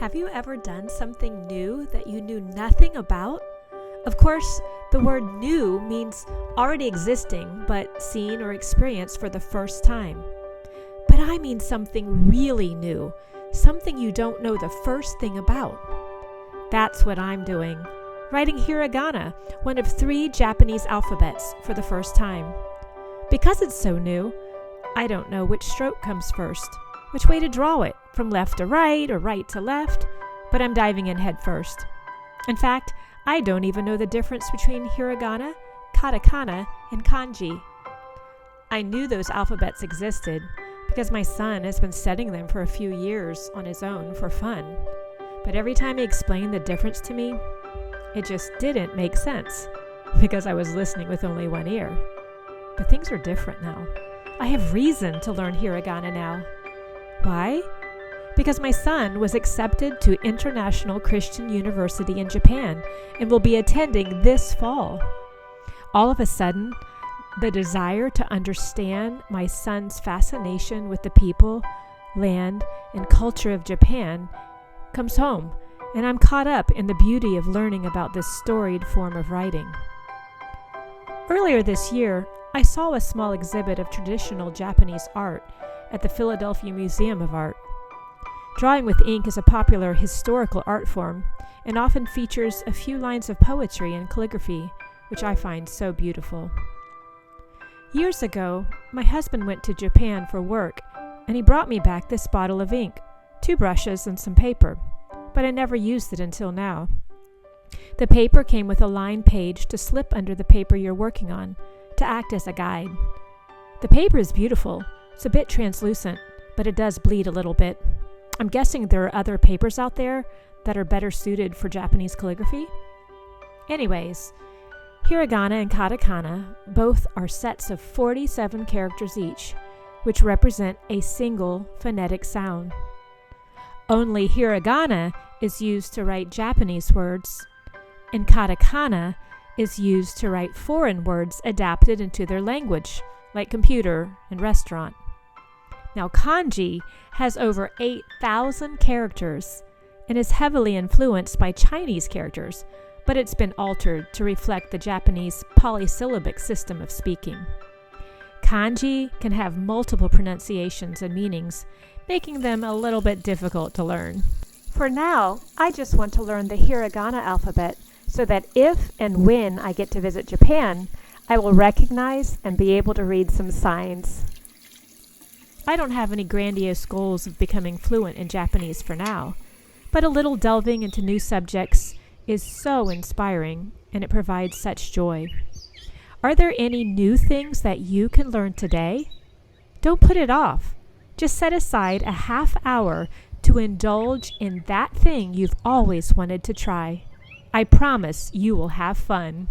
Have you ever done something new that you knew nothing about? Of course, the word new means already existing, but seen or experienced for the first time. But I mean something really new, something you don't know the first thing about. That's what I'm doing, writing Hiragana, one of 3 Japanese alphabets, for the first time. Because it's so new, I don't know which stroke comes first, which way to draw it, from left to right or right to left, but I'm diving in head first. In fact, I don't even know the difference between Hiragana, Katakana, and Kanji. I knew those alphabets existed because my son has been studying them for a few years on his own for fun. But every time he explained the difference to me, it just didn't make sense because I was listening with only one ear. But things are different now. I have reason to learn Hiragana now. Why? Because my son was accepted to International Christian University in Japan and will be attending this fall. All of a sudden, the desire to understand my son's fascination with the people, land, and culture of Japan comes home, and I'm caught up in the beauty of learning about this storied form of writing. Earlier this year, I saw a small exhibit of traditional Japanese art at the Philadelphia Museum of Art. Drawing with ink is a popular historical art form and often features a few lines of poetry and calligraphy, which I find so beautiful. Years ago, my husband went to Japan for work, and he brought me back this bottle of ink, 2 brushes, and some paper, but I never used it until now. The paper came with a lined page to slip under the paper you're working on, to act as a guide. The paper is beautiful. It's a bit translucent, but it does bleed a little bit. I'm guessing there are other papers out there that are better suited for Japanese calligraphy. Anyways, Hiragana and Katakana both are sets of 47 characters each, which represent a single phonetic sound. Only Hiragana is used to write Japanese words, and Katakana is used to write foreign words adapted into their language, like computer and restaurant. Now, Kanji has over 8,000 characters and is heavily influenced by Chinese characters, but it's been altered to reflect the Japanese polysyllabic system of speaking. Kanji can have multiple pronunciations and meanings, making them a little bit difficult to learn. For now, I just want to learn the Hiragana alphabet so that if and when I get to visit Japan, I will recognize and be able to read some signs. I don't have any grandiose goals of becoming fluent in Japanese for now, but a little delving into new subjects is so inspiring and it provides such joy. Are there any new things that you can learn today? Don't put it off. Just set aside a half hour to indulge in that thing you've always wanted to try. I promise you will have fun.